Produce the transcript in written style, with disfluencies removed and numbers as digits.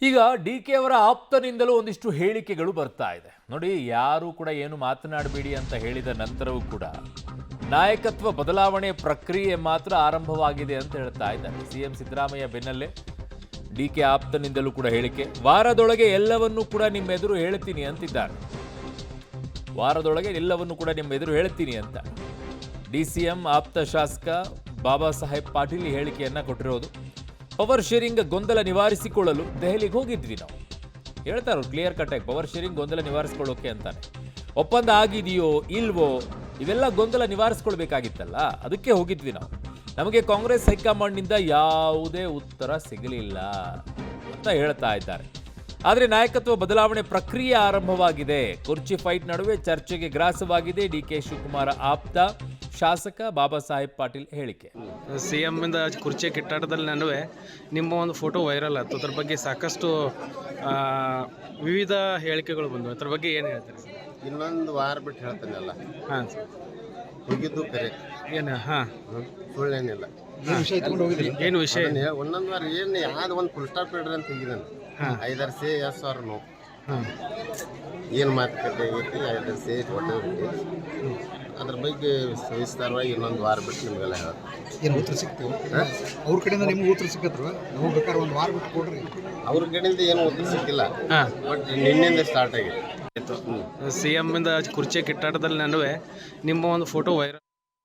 ಈಗ D K ಅವರ ಆಪ್ತನಿಂದಲೂ ಒಂದಿಷ್ಟು ಹೇಳಿಕೆಗಳು ಬರ್ತಾ ಇದೆ. ನೋಡಿ, ಯಾರು ಕೂಡ ಏನು ಮಾತನಾಡಬೇಡಿ ಅಂತ ಹೇಳಿದ ನಂತರವೂ ಕೂಡ ನಾಯಕತ್ವ ಬದಲಾವಣೆ ಪ್ರಕ್ರಿಯೆ ಮಾತ್ರ ಆರಂಭವಾಗಿದೆ ಅಂತ ಹೇಳ್ತಾ ಇದ್ದಾರೆ ಸಿಎಂ ಸಿದ್ದರಾಮಯ್ಯ ಬೆನ್ನಲ್ಲೇ ಡಿ ಕೆ ಆಪ್ತನಿಂದಲೂ ಕೂಡ ಹೇಳಿಕೆ. ವಾರದೊಳಗೆ ಎಲ್ಲವನ್ನೂ ಕೂಡ ನಿಮ್ಮೆದುರು ಹೇಳ್ತೀನಿ ಅಂತಿದ್ದಾರೆ. ವಾರದೊಳಗೆ ಎಲ್ಲವನ್ನೂ ಕೂಡ ನಿಮ್ಮೆದುರು ಹೇಳ್ತೀನಿ ಅಂತ ಡಿಸಿಎಂ ಆಪ್ತ ಶಾಸಕ ಬಾಬಾ ಸಾಹೇಬ್ ಪಾಟೀಲ್ ಹೇಳಿಕೆಯನ್ನ ಕೊಟ್ಟಿರೋದು. ಪವರ್ ಶೇರಿಂಗ್ ಗೊಂದಲ ನಿವಾರಿಸಿಕೊಳ್ಳಲು ದೆಹಲಿಗೆ ಹೋಗಿದ್ವಿ ನಾವು. ಹೇಳ್ತಾರೋ ಕ್ಲಿಯರ್ ಕಟ್ ಆಗಿ, ಪವರ್ ಶೇರಿಂಗ್ ಗೊಂದಲ ನಿವಾರಿಸ್ಕೊಳ್ಳೋಕೆ ಅಂತಾನೆ. ಒಪ್ಪಂದ ಆಗಿದೆಯೋ ಇಲ್ವೋ ಇವೆಲ್ಲ ಗೊಂದಲ ನಿವಾರಿಸ್ಕೊಳ್ಬೇಕಾಗಿತ್ತಲ್ಲ, ಅದಕ್ಕೆ ಹೋಗಿದ್ವಿ ನಾವು. ನಮಗೆ ಕಾಂಗ್ರೆಸ್ ಹೈಕಮಾಂಡ್ನಿಂದ ಯಾವುದೇ ಉತ್ತರ ಸಿಗಲಿಲ್ಲ ಅಂತ ಹೇಳ್ತಾ ಇದ್ದಾರೆ. ಆದರೆ ನಾಯಕತ್ವ ಬದಲಾವಣೆ ಪ್ರಕ್ರಿಯೆ ಆರಂಭವಾಗಿದೆ. ಕುರ್ಚಿ ಫೈಟ್ ನಡುವೆ ಚರ್ಚೆಗೆ ಗ್ರಾಸವಾಗಿದೆ ಡಿ ಕೆ ಶಿವಕುಮಾರ್ ಆಪ್ತ ಶಾಸಕ ಬಾಬಾ ಸಾಹೇಬ್ ಪಾಟೀಲ್ ಹೇಳಿಕೆ. ಸಿಎಂ ಇಂದ ಕುರ್ಚಿ ಕಿತ್ತಾಟದಲ್ಲಿ ನಡುವೆ ನಿಮ್ಮ ಒಂದು ಫೋಟೋ ವೈರಲ್ ಆಯ್ತು. ಅದ್ರ ಬಗ್ಗೆ ಸಾಕಷ್ಟು ವಿವಿಧ ಹೇಳಿಕೆಗಳು ಬಂದವು. ಅದ್ರ ಬಗ್ಗೆ ಏನು ಹೇಳ್ತಾರೆ? ಇನ್ನೊಂದು ವಾರ ಬಿಟ್ಟು ಹೇಳ್ತಾನಲ್ಲ. ಹಾಂ, ಹೋಗಿದ್ದು ಕರೆ ಏನು? ಹಾಂ, ಸುಳ್ಳೇನಿಲ್ಲ. ಏನು ವಿಷಯ? ಒಂದೊಂದು ವಾರ ಏನು ಯಾವ್ದು ಒಂದು ಫುಲ್ ಸ್ಟಾಪ್ ಇಡ್ರಿ ಅಂತ ಹೋಗಿದ್ದಾನೆ. 5 ಸೇ ಎಸ್ ಅವ್ರ ನೋ. ಏನು ಮಾತುಕತೆ ಐತಿ 5 ಸೇ ಒಟ್ಟು ಅದ್ರ ಬಗ್ಗೆ ಸವಿಸ್ತಾರವಾಗಿ ಇನ್ನೊಂದು ವಾರ ಬಿಟ್ಟು ನಿಮಗೆಲ್ಲ ಹೇಳ್ತಾರೆ. ಏನು ಉತ್ತರ ಸಿಗ್ತೀವಿ ಅವ್ರ ಕಡೆಯಿಂದ ನಿಮ್ಗೆ ಉತ್ತರ ಸಿಕ್ಕತ್ರ ನಾವು ಬೇಕಾದ್ರೆ ಒಂದು ವಾರ ಬಿಟ್ಟು ಕೊಡ್ರಿ. ಅವ್ರ ಕಡೆಯಿಂದ ಏನು ಉತ್ತರ ಸಿಕ್ಕಿಲ್ಲ. ಬಟ್ ನಿನ್ನಿಂದ ಸ್ಟಾರ್ಟ್ ಆಗಿದೆ. ಸಿಎಂ ಇಂದ ಕುರ್ಚಿ ಕಿತ್ತಾಟದಲ್ಲಿ ನಡುವೆ ನಿಮ್ಮ ಒಂದು ಫೋಟೋ ವೈರಲ್